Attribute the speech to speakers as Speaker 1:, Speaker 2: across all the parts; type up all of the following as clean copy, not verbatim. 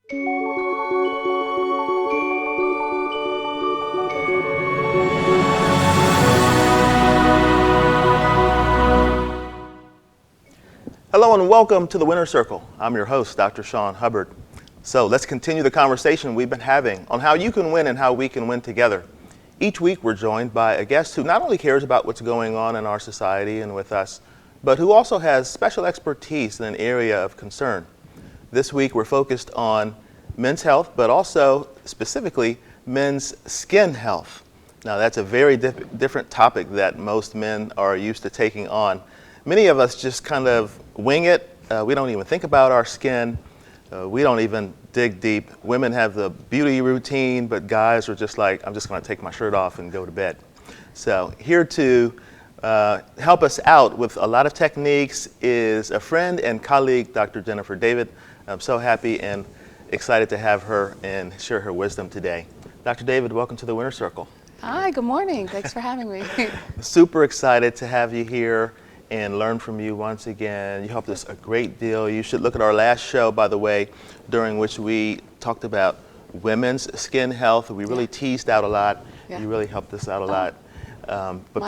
Speaker 1: Hello and welcome to the Winner's Circle. I'm your host, Dr. Sean Hubbard. So let's continue the conversation we've been having on how you can win and how we can win together. Each week we're joined by a guest who not only cares about what's going on in our society and with us, but who also has special expertise in an area of concern. This week we're focused on men's health, but also specifically men's skin health. Now that's a very different topic that most men are used to taking on. Many of us just kind of wing it. We don't even think about our skin. We don't even dig deep. Women have the beauty routine, but guys are just like, I'm just going to take my shirt off and go to bed. So here to help us out with a lot of techniques is a friend and colleague, Dr. Jennifer David. I'm so happy and excited to have her and share her wisdom today. Dr. David, welcome to the Winner's Circle.
Speaker 2: Hi, good morning. Thanks for having me.
Speaker 1: Super excited to have you here and learn from you once again. You helped us a great deal. You should look at our last show, by the way, during which we talked about women's skin health. We really teased out a lot. Yeah. You really helped us out a lot. But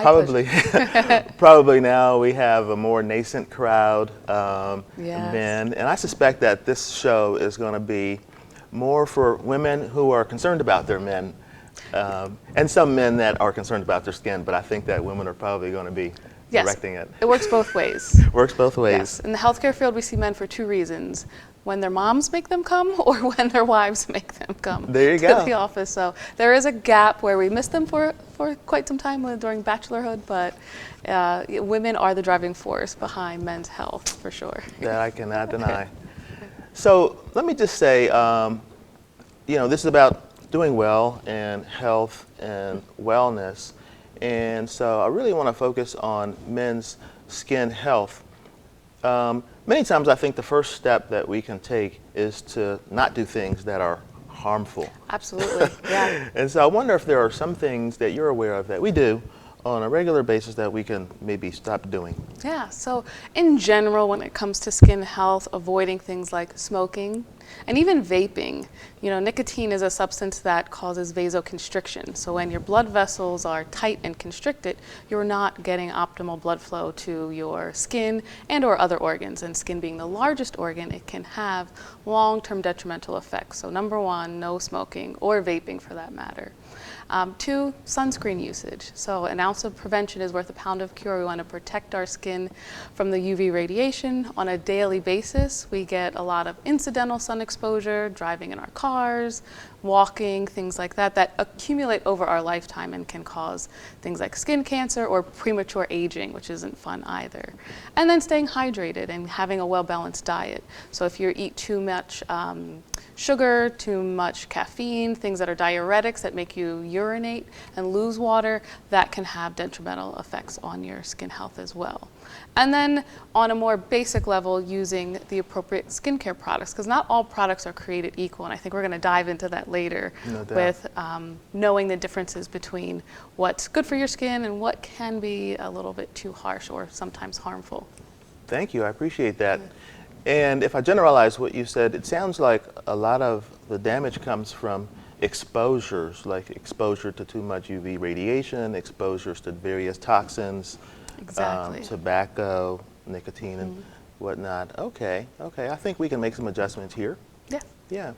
Speaker 1: probably now we have a more nascent crowd,
Speaker 2: Yes.
Speaker 1: men. And I suspect that this show is going to be more for women who are concerned about their men, and some men that are concerned about their skin. But I think that women are probably going to be directing it.
Speaker 2: It works both ways.
Speaker 1: Works both ways.
Speaker 2: Yes. In the healthcare field, we see men for two reasons: when their moms make them come, or when their wives make them come
Speaker 1: there you
Speaker 2: to
Speaker 1: go.
Speaker 2: the office. So there is a gap where we miss them for quite some time during bachelorhood, but women are the driving force behind men's health for sure.
Speaker 1: That I cannot deny. So let me just say, this is about doing well and health and wellness. And so I really want to focus on men's skin health. Many times I think the first step that we can take is to not do things that are harmful.
Speaker 2: Absolutely, yeah.
Speaker 1: And so I wonder if there are some things that you're aware of that we do on a regular basis that we can maybe stop doing.
Speaker 2: Yeah, so in general, when it comes to skin health, avoiding things like smoking and even vaping. Nicotine is a substance that causes vasoconstriction. So when your blood vessels are tight and constricted, you're not getting optimal blood flow to your skin and or other organs. And skin being the largest organ, it can have long-term detrimental effects. So number one, no smoking or vaping for that matter. Two, sunscreen usage. So an ounce of prevention is worth a pound of cure. We want to protect our skin from the UV radiation on a daily basis. We get a lot of incidental sun exposure, driving in our cars, walking, things like that accumulate over our lifetime and can cause things like skin cancer or premature aging, which isn't fun either. And then staying hydrated and having a well-balanced diet. So if you eat too much sugar, too much caffeine, things that are diuretics that make you urinate and lose water, that can have detrimental effects on your skin health as well. And then on a more basic level, using the appropriate skincare products, because not all products are created equal, and I think we're going to dive into that later with knowing the differences between what's good for your skin and what can be a little bit too harsh or sometimes harmful.
Speaker 1: Thank you, I appreciate that. And if I generalize what you said, it sounds like a lot of the damage comes from exposures, like exposure to too much UV radiation, exposures to various toxins, tobacco, nicotine, and whatnot. Okay. I think we can make some adjustments here. Yeah.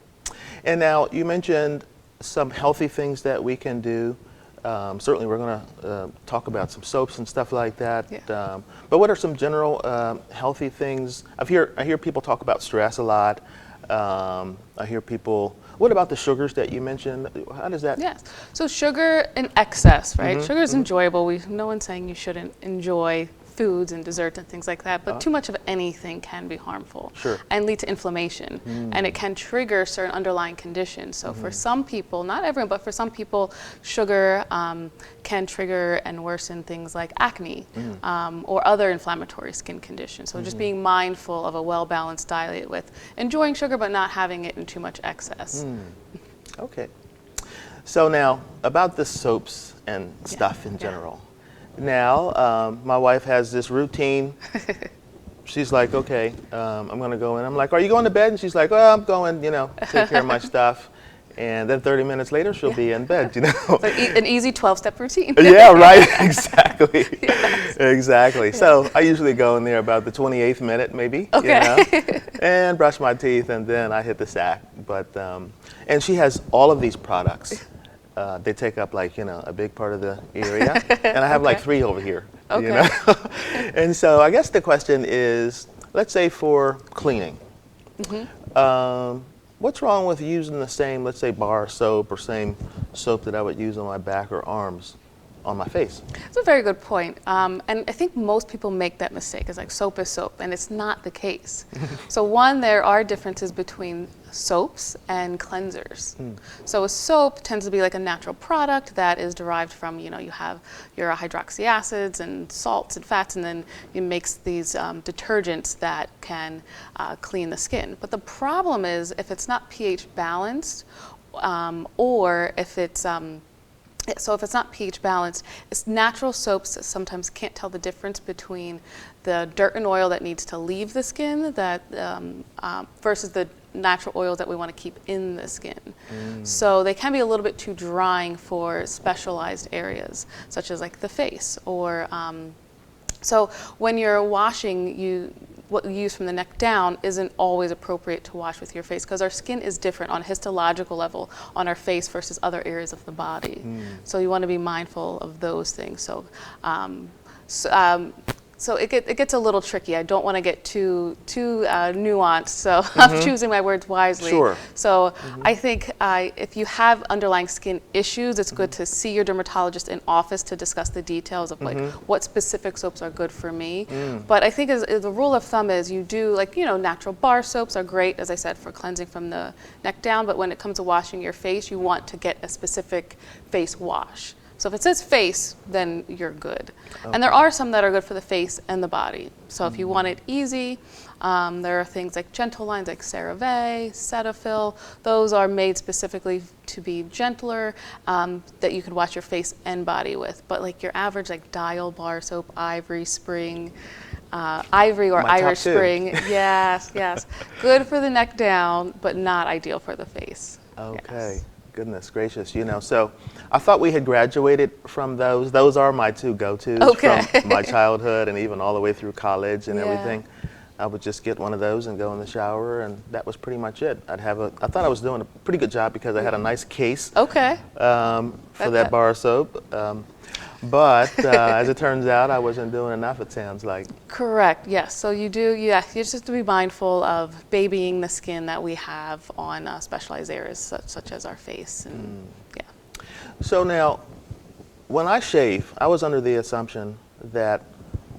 Speaker 1: And now you mentioned some healthy things that we can do. Certainly we're going to talk about some soaps and stuff like that.
Speaker 2: Yeah.
Speaker 1: But what are some general healthy things? I hear people talk about stress a lot. I hear people, what about the sugars that you mentioned? How does that?
Speaker 2: Yes. So sugar in excess, right? Sugar is enjoyable. No one's saying you shouldn't enjoy foods and desserts and things like that, but too much of anything can be harmful and lead to inflammation, and it can trigger certain underlying conditions. So for some people, not everyone, but for some people, sugar can trigger and worsen things like acne or other inflammatory skin conditions. So just being mindful of a well-balanced diet with enjoying sugar but not having it in too much excess.
Speaker 1: Okay. So now about the soaps and stuff in general. Now, my wife has this routine. she's like, okay, I'm going to go in. I'm like, are you going to bed? And she's like, well, I'm going, take care of my stuff. And then 30 minutes later, she'll be in bed,
Speaker 2: So an easy 12-step routine.
Speaker 1: Yeah, right, exactly.
Speaker 2: Yes.
Speaker 1: Exactly.
Speaker 2: Yeah.
Speaker 1: So I usually go in there about the 28th minute, maybe,
Speaker 2: Okay.
Speaker 1: and brush my teeth, and then I hit the sack. But, and she has all of these products. They take up like, a big part of the area. And I have like
Speaker 2: Okay.
Speaker 1: 3 over here,
Speaker 2: Okay.
Speaker 1: And so I guess the question is, let's say for cleaning, what's wrong with using the same, let's say, bar soap or same soap that I would use on my back or arms on my face?
Speaker 2: That's a very good point. And I think most people make that mistake. It's like soap is soap, and it's not the case. So one, there are differences between soaps and cleansers. So a soap tends to be like a natural product that is derived from, you have your hydroxy acids and salts and fats, and then it makes these detergents that can clean the skin. But the problem is if it's not pH balanced, or if it's so if it's not pH balanced, it's natural soaps that sometimes can't tell the difference between the dirt and oil that needs to leave the skin versus the natural oils that we want to keep in the skin. So they can be a little bit too drying for specialized areas, such as like the face. Or so when you're washing, what you use from the neck down isn't always appropriate to wash with your face, because our skin is different on a histological level on our face versus other areas of the body. So you want to be mindful of those things. So it gets a little tricky. I don't want to get too nuanced, so I'm choosing my words wisely.
Speaker 1: Sure.
Speaker 2: So I think if you have underlying skin issues, it's good to see your dermatologist in office to discuss the details of like what specific soaps are good for me. But I think as the rule of thumb is you do natural bar soaps are great, as I said, for cleansing from the neck down, but when it comes to washing your face, you want to get a specific face wash. So if it says face, then you're good. Okay. And there are some that are good for the face and the body. So if you want it easy, there are things like gentle lines like CeraVe, Cetaphil. Those are made specifically to be gentler, that you could wash your face and body with. But like your average like Dial bar soap, Ivory Spring, Ivory or
Speaker 1: My
Speaker 2: Irish
Speaker 1: top 2.
Speaker 2: Spring. Yes, yes. Good for the neck down, but not ideal for the face.
Speaker 1: Okay.
Speaker 2: Yes.
Speaker 1: Goodness gracious, so I thought we had graduated from those. Those are my 2 go-tos
Speaker 2: Okay.
Speaker 1: from my childhood and even all the way through college and
Speaker 2: Yeah.
Speaker 1: everything. I would just get one of those and go in the shower, and that was pretty much it. I thought I was doing a pretty good job because I had a nice case
Speaker 2: Okay.
Speaker 1: for that bar soap. But as it turns out, I wasn't doing enough, it sounds like.
Speaker 2: Correct, yes. So you just have to be mindful of babying the skin that we have on specialized areas such as our face. And, yeah.
Speaker 1: So now, when I shave, I was under the assumption that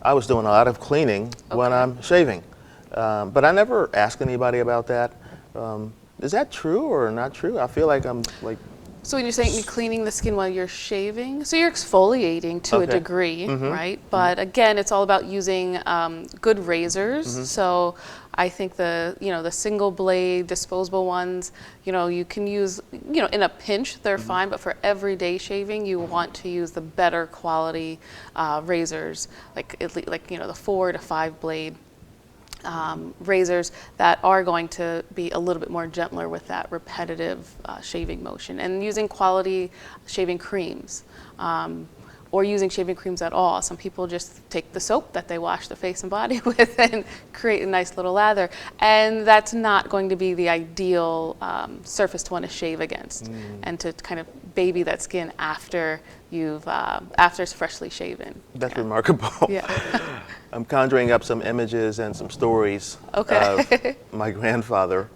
Speaker 1: I was doing a lot of cleaning when I'm shaving. But I never asked anybody about that. Is that true or not true? I feel like I'm like...
Speaker 2: So when you're saying you're cleaning the skin while you're shaving, so you're exfoliating to a degree, right? But again, it's all about using good razors. So I think the single blade disposable ones, you can use, in a pinch, they're fine, but for everyday shaving, you want to use the better quality razors, like the 4 to 5 blade. Razors that are going to be a little bit more gentler with that repetitive shaving motion, and using quality shaving creams, or using shaving creams at all. Some people just take the soap that they wash the face and body with and create a nice little lather, and that's not going to be the ideal surface to want to shave against, and to kind of baby that skin after it's freshly shaven.
Speaker 1: That's remarkable.
Speaker 2: Yeah.
Speaker 1: I'm conjuring up some images and some stories of my grandfather.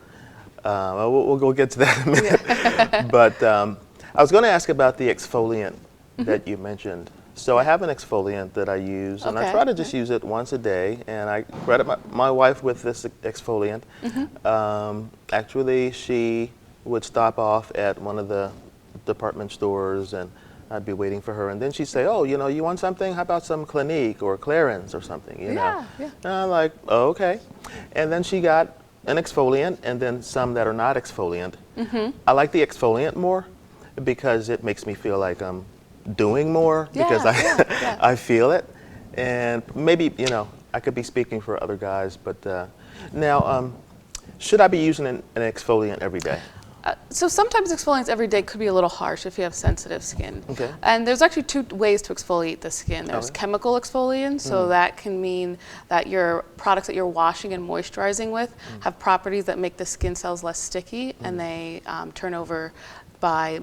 Speaker 1: We'll get to that in a minute.
Speaker 2: Yeah.
Speaker 1: But I was going to ask about the exfoliant that you mentioned. So I have an exfoliant that I use, and I try to just use it once a day. And I credit my wife with this exfoliant. Actually, she would stop off at one of the department stores, and I'd be waiting for her, and then she'd say, "Oh, you want something? How about some Clinique or Clarins or something?"
Speaker 2: Yeah.
Speaker 1: And I'm like, "Oh, okay." And then she got an exfoliant, and then some that are not exfoliant. I like the exfoliant more because it makes me feel like I'm doing more because I feel it, and maybe I could be speaking for other guys, but now, should I be using an exfoliant every day?
Speaker 2: So sometimes exfoliants every day could be a little harsh if you have sensitive skin.
Speaker 1: Okay.
Speaker 2: And there's actually two ways to exfoliate the skin. There's chemical exfoliants, so that can mean that your products that you're washing and moisturizing with have properties that make the skin cells less sticky, and they turn over by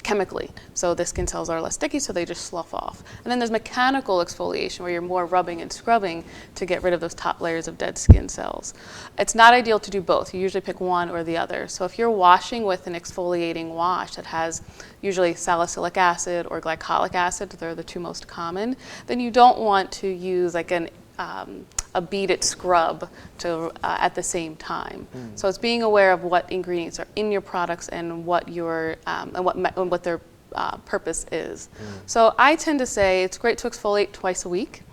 Speaker 2: chemically. So the skin cells are less sticky, so they just slough off. And then there's mechanical exfoliation, where you're more rubbing and scrubbing to get rid of those top layers of dead skin cells. It's not ideal to do both. You usually pick one or the other. So if you're washing with an exfoliating wash that has usually salicylic acid or glycolic acid, they're the two most common, then you don't want to use like a beaded scrub to at the same time. So it's being aware of what ingredients are in your products and what your and what their purpose is. So I tend to say it's great to exfoliate twice a week.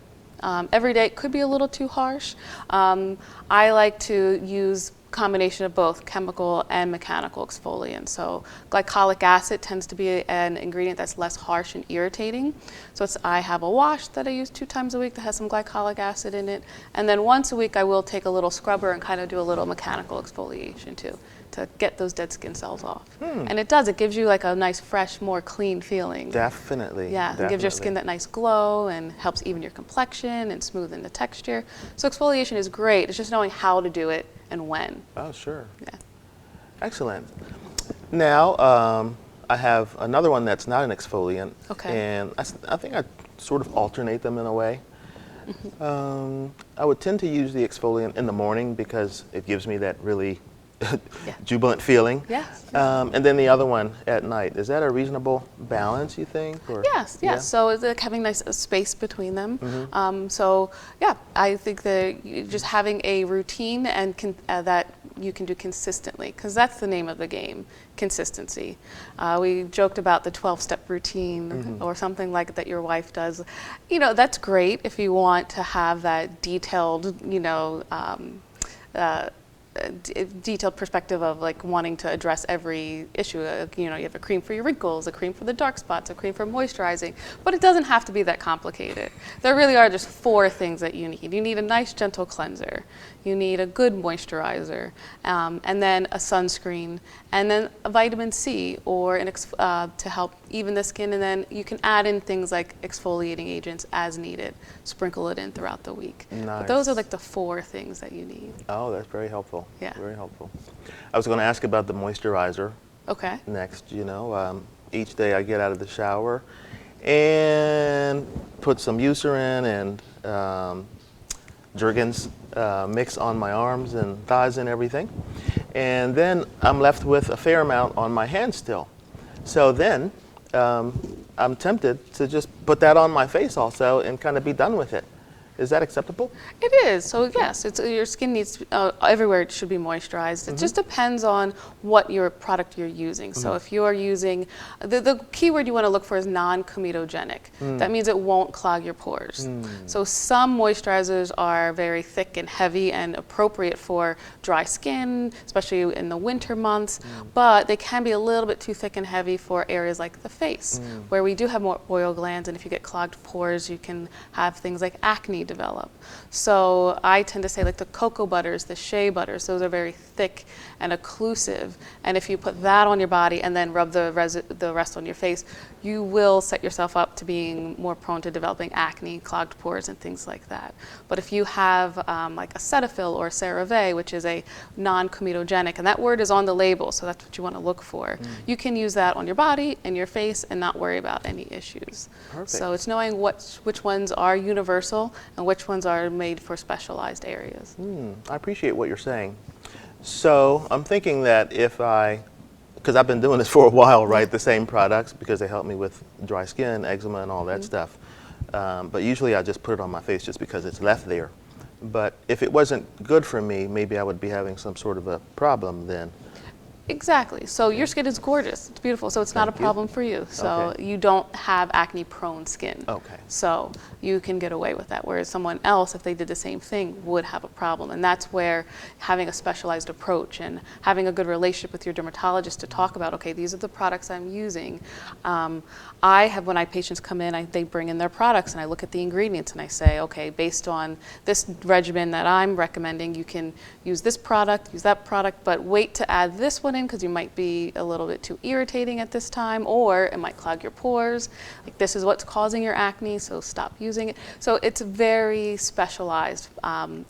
Speaker 2: Every day it could be a little too harsh. I like to use combination of both chemical and mechanical exfoliant. So glycolic acid tends to be an ingredient that's less harsh and irritating. So I have a wash that I use 2 times a week that has some glycolic acid in it. And then once a week I will take a little scrubber and kind of do a little mechanical exfoliation too, to get those dead skin cells off. And it gives you like a nice, fresh, more clean feeling.
Speaker 1: Definitely.
Speaker 2: Yeah, it gives your skin that nice glow and helps even your complexion and smoothen the texture. So exfoliation is great. It's just knowing how to do it and when.
Speaker 1: Oh, sure.
Speaker 2: Yeah.
Speaker 1: Excellent. Now, I have another one that's not an exfoliant.
Speaker 2: Okay.
Speaker 1: And I think I sort of alternate them in a way. I would tend to use the exfoliant in the morning because it gives me that really jubilant feeling.
Speaker 2: Yes.
Speaker 1: And then the other one at night. Is that a reasonable balance, you think? Or?
Speaker 2: Yes, yes.
Speaker 1: Yeah?
Speaker 2: So it's like having nice space between them. So yeah, I think that just having a routine and that you can do consistently, because that's the name of the game, consistency. We joked about the 12-step routine or something like that your wife does. You know, that's great if you want to have that detailed, detailed perspective of like wanting to address every issue. You have a cream for your wrinkles, a cream for the dark spots, a cream for moisturizing, but it doesn't have to be that complicated. There really are just 4 things that you need. You need a nice gentle cleanser, you need a good moisturizer, and then a sunscreen, and then a vitamin C or to help even the skin, and then you can add in things like exfoliating agents as needed. Sprinkle it in throughout the week.
Speaker 1: Nice.
Speaker 2: But those are like the 4 things that you need.
Speaker 1: Oh, that's very helpful.
Speaker 2: Yeah.
Speaker 1: Very helpful. I was going to ask about the moisturizer
Speaker 2: Okay.
Speaker 1: next. Each day I get out of the shower and put some Eucerin and Jergens mix on my arms and thighs and everything. And then I'm left with a fair amount on my hands still. So then I'm tempted to just put that on my face also and kind of be done with it. Is that acceptable?
Speaker 2: It is. So yes, your skin needs everywhere it should be moisturized. It just depends on what your product you're using. So if you are using, the key word you want to look for is non-comedogenic. That means it won't clog your pores. So some moisturizers are very thick and heavy and appropriate for dry skin, especially in the winter months, but they can be a little bit too thick and heavy for areas like the face, where we do have more oil glands, and if you get clogged pores, you can have things like acne develop. So I tend to say like the cocoa butters, the shea butters, those are very thick and occlusive, and if you put that on your body and then rub the rest on your face, you will set yourself up to being more prone to developing acne, clogged pores, and things like that. But if you have like a Cetaphil or CeraVe, which is a non-comedogenic, and that word is on the label, so that's what you want to look for, you can use that on your body and your face and not worry about any issues.
Speaker 1: Perfect.
Speaker 2: So it's knowing which ones are universal and which ones are made for specialized areas.
Speaker 1: I appreciate what you're saying. So I'm thinking that because I've been doing this for a while, right? The same products, because they help me with dry skin, eczema, and all that stuff. But usually I just put it on my face just because it's left there. But if it wasn't good for me, maybe I would be having some sort of a problem then.
Speaker 2: Exactly. So your skin is gorgeous. It's beautiful. So it's not a
Speaker 1: Thank you.
Speaker 2: problem for you. So
Speaker 1: Okay.
Speaker 2: you don't have acne prone skin.
Speaker 1: Okay.
Speaker 2: So you can get away with that. Whereas someone else, if they did the same thing, would have a problem. And that's where having a specialized approach and having a good relationship with your dermatologist to talk about, okay, these are the products I'm using. I have, when patients come in, they bring in their products and I look at the ingredients and I say, okay, based on this regimen that I'm recommending, you can use this product, use that product, but wait to add this one in because you might be a little bit too irritating at this time, or it might clog your pores. Like, this is what's causing your acne, so stop using it. So it's very specialized.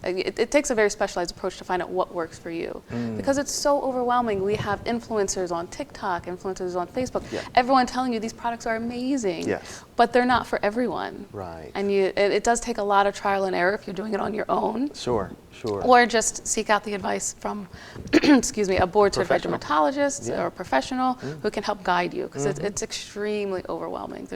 Speaker 2: It takes a very specialized approach to find out what works for you because it's so overwhelming. We have influencers on TikTok, influencers on Facebook,
Speaker 1: Yeah.
Speaker 2: everyone telling you these products are amazing,
Speaker 1: Yes.
Speaker 2: but they're not for everyone.
Speaker 1: Right.
Speaker 2: And it does take a lot of trial and error if you're doing it on your own.
Speaker 1: Sure, sure.
Speaker 2: Or just seek out the advice from, excuse me, a board-certified
Speaker 1: Professional.
Speaker 2: dermatologist
Speaker 1: Yeah.
Speaker 2: or a professional who can help guide you, because it's extremely overwhelming.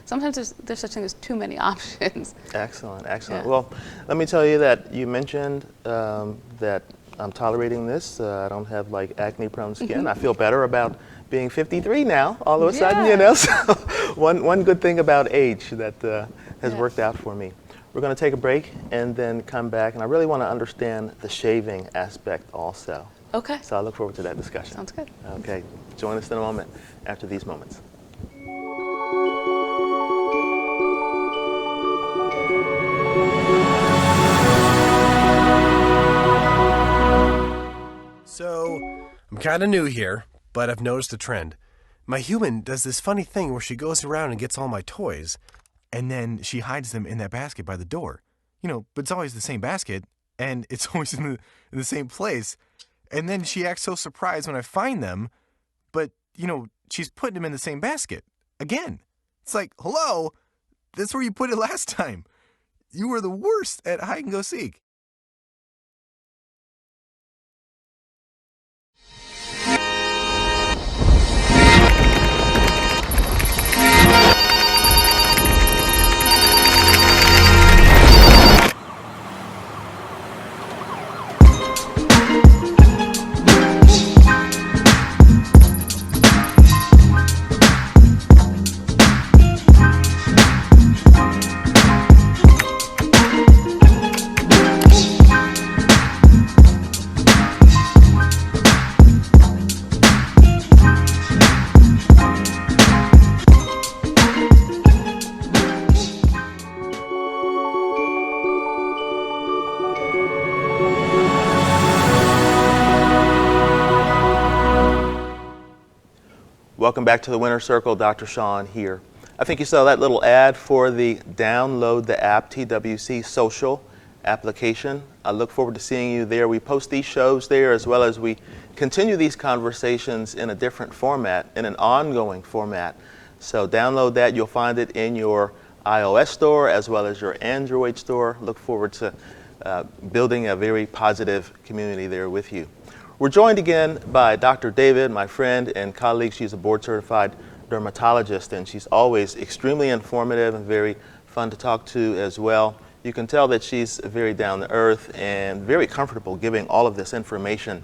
Speaker 2: Sometimes there's such thing as too many options.
Speaker 1: Excellent, excellent.
Speaker 2: Yeah.
Speaker 1: Well, let me tell you that you mentioned that I'm tolerating this. I don't have like acne-prone skin. I feel better about being 53 now, all of a sudden, you know. So one good thing about age that has
Speaker 2: Yeah.
Speaker 1: worked out for me. We're going to take a break and then come back, and I really want to understand the shaving aspect also.
Speaker 2: Okay,
Speaker 1: So I look forward to that discussion.
Speaker 2: sounds good.
Speaker 1: Okay, join us in a moment after these moments.
Speaker 3: So, I'm kind of new here, but I've noticed a trend. My human does this funny thing where she goes around and gets all my toys, and then she hides them in that basket by the door. But it's always the same basket, and it's always in the same place. And then she acts so surprised when I find them, but, she's putting them in the same basket. Again. It's like, hello, that's where you put it last time. You were the worst at hide and go seek.
Speaker 1: Welcome back to the Winner's Circle. Dr. Sean here. I think you saw that little ad for the download the app TWC social application. I look forward to seeing you there. We post these shows there as well as we continue these conversations in a different format, in an ongoing format. So download that. You'll find it in your iOS store as well as your Android store. Look forward to building a very positive community there with you. We're joined again by Dr. David, my friend and colleague. She's a board-certified dermatologist, and she's always extremely informative and very fun to talk to as well. You can tell that she's very down to earth and very comfortable giving all of this information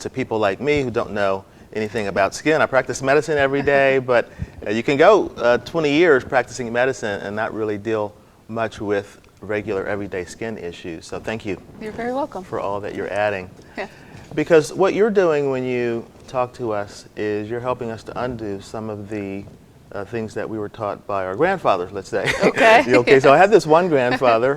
Speaker 1: to people like me who don't know anything about skin. I practice medicine every day, but you can go 20 years practicing medicine and not really deal much with regular everyday skin issues. So thank you.
Speaker 2: You're very welcome.
Speaker 1: For all that you're adding.
Speaker 2: Yeah.
Speaker 1: Because what you're doing when you talk to us is you're helping us to undo some of the things that we were taught by our grandfathers, let's say.
Speaker 2: Okay.
Speaker 1: Okay, so I have this one grandfather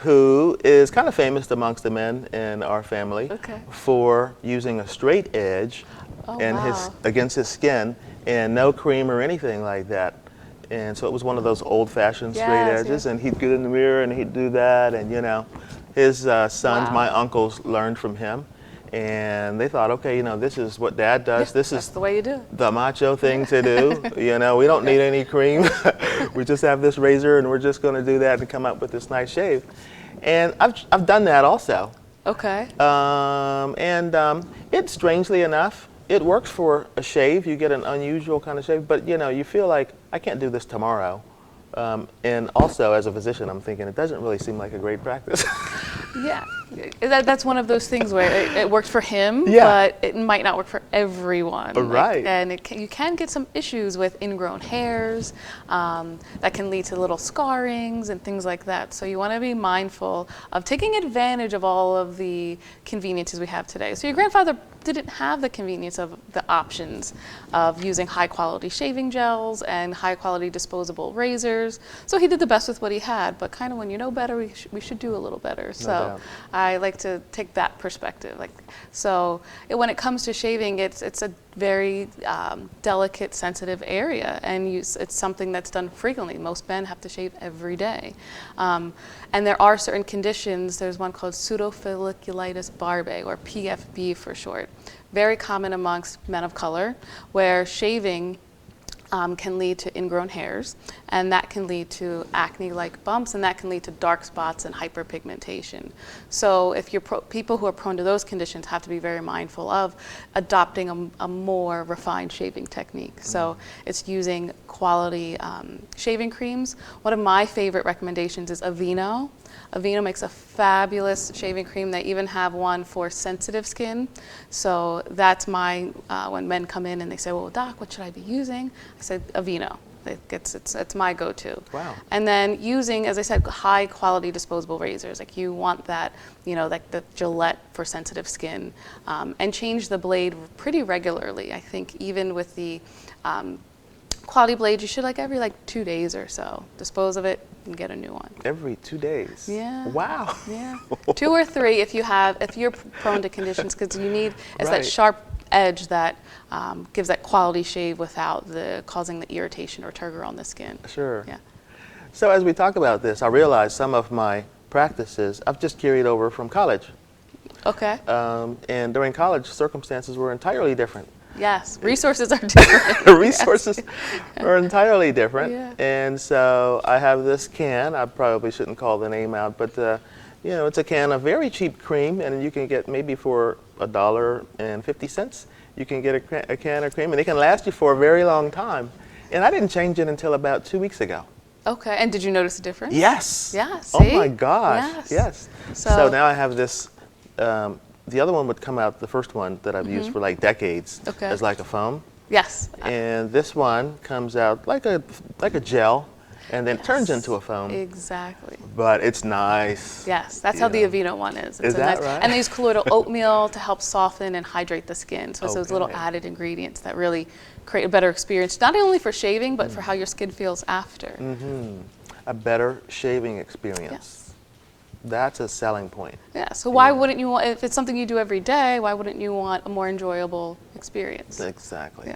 Speaker 1: who is kind of famous amongst the men in our family for using a straight edge against his skin and no cream or anything like that. And so it was one of those old-fashioned straight edges, and he'd get in the mirror and he'd do that, and his sons, my uncles, learned from him. And they thought, okay, this is what Dad does. This is
Speaker 2: the way you do it.
Speaker 1: The macho thing to do. We don't need any cream. We just have this razor, and we're just going to do that and come up with this nice shave. And I've done that also.
Speaker 2: Okay.
Speaker 1: It strangely enough, it works for a shave. You get an unusual kind of shave, but you feel like I can't do this tomorrow. And also, as a physician, I'm thinking it doesn't really seem like a great practice.
Speaker 2: That's one of those things where it worked for him,
Speaker 1: Yeah.
Speaker 2: but it might not work for everyone.
Speaker 1: Right.
Speaker 2: And you can get some issues with ingrown hairs that can lead to little scarrings and things like that. So you want to be mindful of taking advantage of all of the conveniences we have today. So your grandfather didn't have the convenience of the options of using high quality shaving gels and high quality disposable razors. So he did the best with what he had, but kind of when you know better, we should do a little better. So
Speaker 1: doubt.
Speaker 2: I like to take that perspective. When it comes to shaving, it's a very delicate, sensitive area, and it's something that's done frequently. Most men have to shave every day. And there are certain conditions. There's one called pseudofolliculitis barbae, or PFB for short. Very common amongst men of color, where shaving can lead to ingrown hairs, and that can lead to acne-like bumps, and that can lead to dark spots and hyperpigmentation. So if people who are prone to those conditions have to be very mindful of adopting a more refined shaving technique. So it's using quality shaving creams. One of my favorite recommendations is Aveeno. Aveeno makes a fabulous shaving cream. They even have one for sensitive skin. So that's when men come in and they say, well, doc, what should I be using? I said, Aveeno. It's my go-to.
Speaker 1: Wow.
Speaker 2: And then using, as I said, high quality disposable razors. Like you want that, like the Gillette for sensitive skin, and change the blade pretty regularly. I think even with the quality blade, you should every 2 days or so dispose of it and get a new one.
Speaker 1: Every 2 days?
Speaker 2: Yeah.
Speaker 1: Wow.
Speaker 2: Yeah. 2 or 3 if you're prone to conditions, because you need
Speaker 1: Right.
Speaker 2: that sharp edge that gives that quality shave without causing the irritation or turgor on the skin.
Speaker 1: Sure.
Speaker 2: Yeah.
Speaker 1: So as we talk about this, I realize some of my practices I've just carried over from college.
Speaker 2: Okay.
Speaker 1: And during college, circumstances were entirely different.
Speaker 2: Yes. Resources are different.
Speaker 1: Resources are entirely different.
Speaker 2: Yeah.
Speaker 1: And so I have this can. I probably shouldn't call the name out, but it's a can of very cheap cream, and you can get maybe for $1.50. You can get a can of cream, and it can last you for a very long time. And I didn't change it until about 2 weeks ago.
Speaker 2: Okay. And did you notice a difference?
Speaker 1: Yes.
Speaker 2: Yeah.
Speaker 1: Oh
Speaker 2: See?
Speaker 1: my gosh.
Speaker 2: Yes.
Speaker 1: So now I have this. The other one would come out, the first one that I've used for decades,
Speaker 2: Okay.
Speaker 1: as like a foam.
Speaker 2: Yes.
Speaker 1: And this one comes out like a gel, and then turns into a foam.
Speaker 2: Exactly.
Speaker 1: But it's nice.
Speaker 2: Yes, that's how the Aveeno one is.
Speaker 1: Is that right?
Speaker 2: And they use colloidal oatmeal to help soften and hydrate the skin. So it's those little
Speaker 1: Okay.
Speaker 2: added ingredients that really create a better experience, not only for shaving, but for how your skin feels after.
Speaker 1: A better shaving experience.
Speaker 2: Yes.
Speaker 1: That's a selling point.
Speaker 2: Yeah, so why wouldn't you want, if it's something you do every day, why wouldn't you want a more enjoyable experience?
Speaker 1: Exactly.
Speaker 2: Yeah.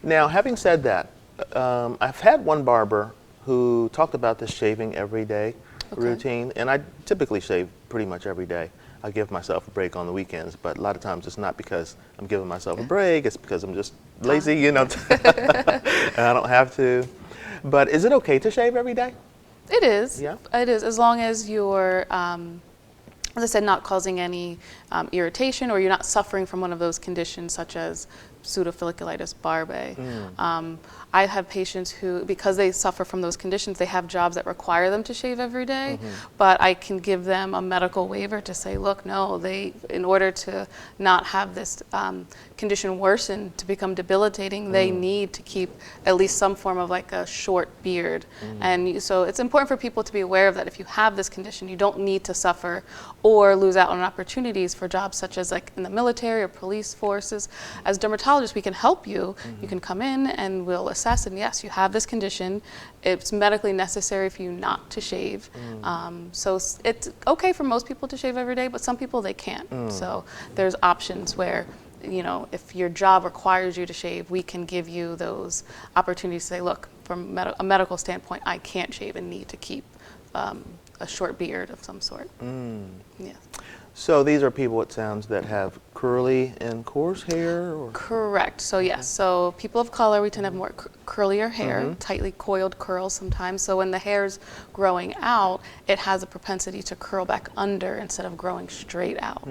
Speaker 1: Now, having said that, I've had one barber who talked about this shaving every day routine, and I typically shave pretty much every day. I give myself a break on the weekends, but a lot of times it's not because I'm giving myself a break, it's because I'm just lazy, and I don't have to. But is it okay to shave every day?
Speaker 2: It is.
Speaker 1: Yeah.
Speaker 2: It is, as long as you're, as I said, not causing any irritation, or you're not suffering from one of those conditions such as pseudofolliculitis barbae. I have patients who, because they suffer from those conditions, they have jobs that require them to shave every day, but I can give them a medical waiver to say, look, no, in order to not have this condition worsen to become debilitating, they need to keep at least some form of a short beard. And so it's important for people to be aware of that. If you have this condition, you don't need to suffer or lose out on opportunities for jobs such as in the military or police forces. As dermatologists, we can help you. You can come in and we'll assess, and yes, you have this condition. It's medically necessary for you not to shave. So it's okay for most people to shave every day, but some people they can't. So there's options where, if your job requires you to shave, we can give you those opportunities to say, look, from a medical standpoint, I can't shave and need to keep a short beard of some sort. Yeah.
Speaker 1: So these are people, it sounds, that have curly and coarse hair? Or?
Speaker 2: Correct. So yes, so people of color, we tend to have more curlier hair, tightly coiled curls sometimes. So when the hair's growing out, it has a propensity to curl back under instead of growing straight out.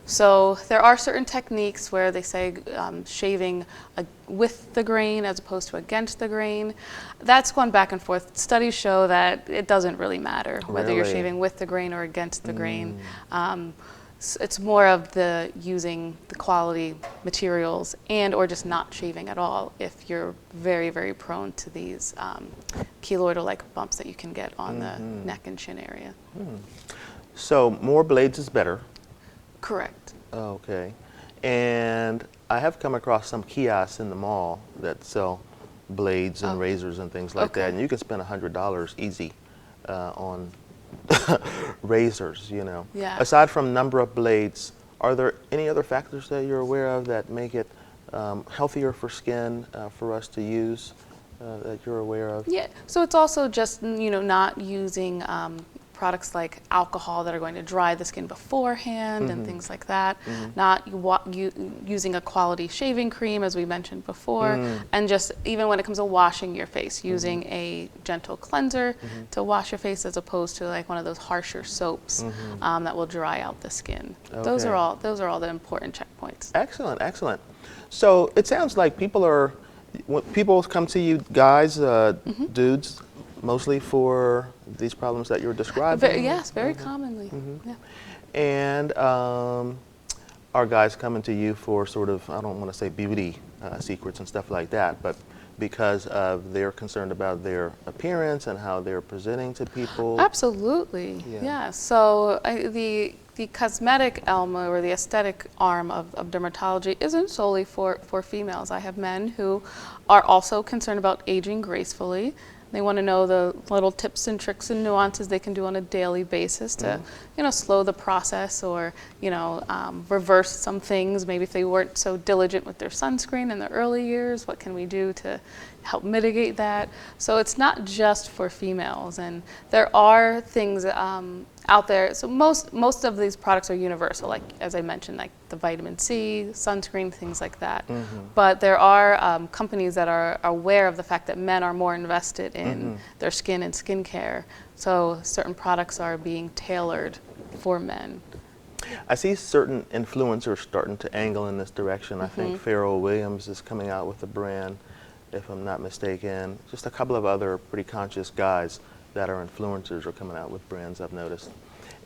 Speaker 2: So there are certain techniques where they say shaving with the grain as opposed to against the grain. That's gone back and forth. Studies show that it doesn't really matter whether you're
Speaker 1: Really?
Speaker 2: shaving with the grain or against the grain. It's more of the using the quality materials and or just not shaving at all if you're very, very prone to these keloidal-like bumps that you can get on the neck and chin area.
Speaker 1: So more blades is better.
Speaker 2: Correct.
Speaker 1: Okay. And I have come across some kiosks in the mall that sell blades and razors and things like that, and you can spend $100 easy on razors, you know.
Speaker 2: Yeah.
Speaker 1: Aside from number of blades, are there any other factors that you're aware of that make it healthier for skin for us to use that you're aware of?
Speaker 2: Yeah, so it's also just, not using products like alcohol that are going to dry the skin beforehand and things like that. Not using a quality shaving cream, as we mentioned before, and just even when it comes to washing your face, using a gentle cleanser to wash your face as opposed to like one of those harsher soaps that will dry out the skin.
Speaker 1: Okay.
Speaker 2: Those are all the important checkpoints.
Speaker 1: Excellent, excellent. So it sounds like when people come to you guys, dudes, mostly for these problems that you're describing?
Speaker 2: Yes, very commonly. Yeah.
Speaker 1: And are guys coming to you for sort of, I don't want to say beauty secrets and stuff like that, but because of they're concerned about their appearance and how they're presenting to people?
Speaker 2: Absolutely, yeah. So the cosmetic element or the aesthetic arm of dermatology isn't solely for females. I have men who are also concerned about aging gracefully. They want to know the little tips and tricks and nuances they can do on a daily basis to, slow the process or, reverse some things. Maybe if they weren't so diligent with their sunscreen in the early years, what can we do to help mitigate that? So it's not just for females, and there are things out there. So most of these products are universal, like as I mentioned, like the vitamin C, sunscreen, things like that. But there are companies that are aware of the fact that men are more invested in their skin and skincare. So certain products are being tailored for men.
Speaker 1: I see certain influencers starting to angle in this direction. I think Pharrell Williams is coming out with a brand, if I'm not mistaken. Just a couple of other pretty conscious guys that are influencers are coming out with brands, I've noticed.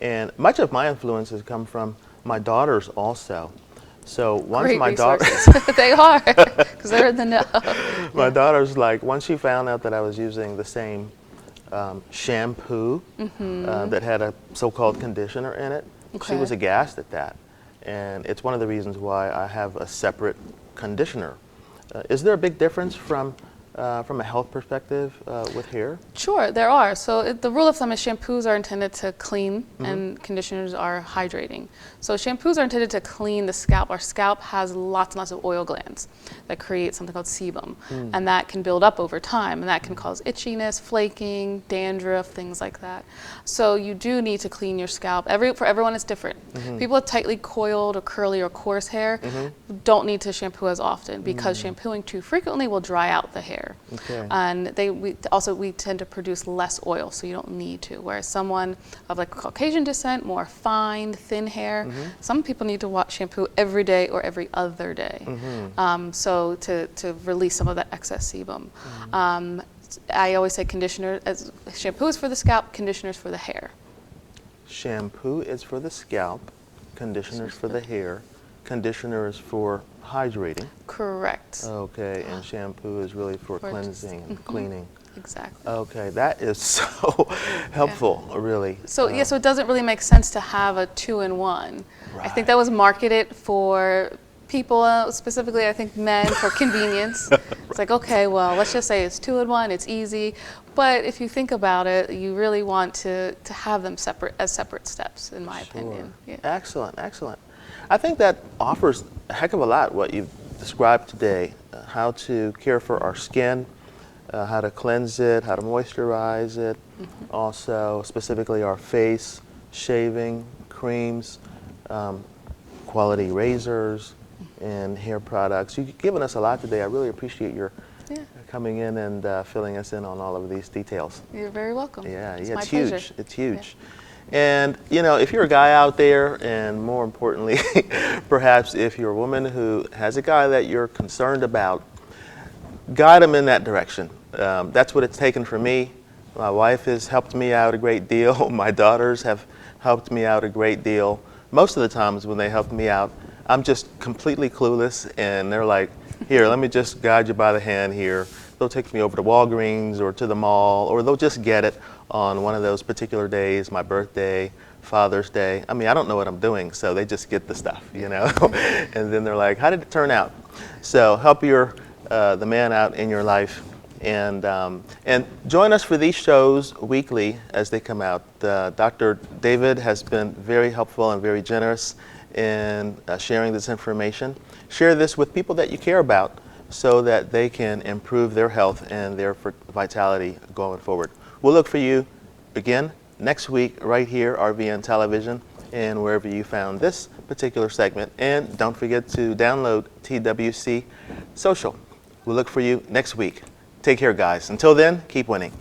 Speaker 1: And much of my influences come from my daughters also. So once
Speaker 2: Great
Speaker 1: my daughter,
Speaker 2: they are, because they're in the know.
Speaker 1: my daughter's like, once she found out that I was using the same shampoo that had a so-called conditioner in it, she was aghast at that. And it's one of the reasons why I have a separate conditioner. Is there a big difference from a health perspective with hair?
Speaker 2: Sure, there are. So the rule of thumb is shampoos are intended to clean and conditioners are hydrating. So shampoos are intended to clean the scalp. Our scalp has lots and lots of oil glands that create something called sebum, and that can build up over time, and that can cause itchiness, flaking, dandruff, things like that. So you do need to clean your scalp. For everyone it's different. People with tightly coiled or curly or coarse hair don't need to shampoo as often because shampooing too frequently will dry out the hair.
Speaker 1: Okay.
Speaker 2: And we tend to produce less oil, so you don't need to. Whereas someone of like Caucasian descent, more fine, thin hair, some people need to shampoo every day or every other day. So to release some of that excess sebum. I always say shampoo is for the scalp, conditioners for the hair.
Speaker 1: Shampoo is for the scalp, conditioners for the hair, conditioner is for hydrating.
Speaker 2: Correct.
Speaker 1: Okay, and shampoo is really for cleansing and cleaning.
Speaker 2: Exactly.
Speaker 1: Okay, that is so helpful, really.
Speaker 2: So so it doesn't really make sense to have a 2-in-1. I think that was marketed for people, specifically I think men, for convenience. It's like, okay, well, let's just say it's 2-in-1, it's easy. But if you think about it, you really want to have them as separate steps, in my opinion. Yeah.
Speaker 1: Excellent, excellent. I think that offers a heck of a lot, what you've described today, how to care for our skin, how to cleanse it, how to moisturize it, also specifically our face, shaving, creams, quality razors, and hair products. You've given us a lot today. I really appreciate your coming in and filling us in on all of these details.
Speaker 2: You're very welcome.
Speaker 1: Yeah,
Speaker 2: It's
Speaker 1: yeah,
Speaker 2: my
Speaker 1: it's huge.
Speaker 2: pleasure.
Speaker 1: It's huge. And, if you're a guy out there, and more importantly, perhaps if you're a woman who has a guy that you're concerned about, guide him in that direction. That's what it's taken for me. My wife has helped me out a great deal. My daughters have helped me out a great deal. Most of the times when they help me out, I'm just completely clueless, and they're like, here, let me just guide you by the hand here. They'll take me over to Walgreens or to the mall, or they'll just get it on one of those particular days, my birthday, Father's Day. I mean, I don't know what I'm doing, so they just get the stuff, And then they're like, how did it turn out? So help the man out in your life. And join us for these shows weekly as they come out. Dr. David has been very helpful and very generous in sharing this information. Share this with people that you care about so that they can improve their health and their vitality going forward. We'll look for you again next week right here, RVN Television, and wherever you found this particular segment. And don't forget to download TWC Social. We'll look for you next week. Take care, guys. Until then, keep winning.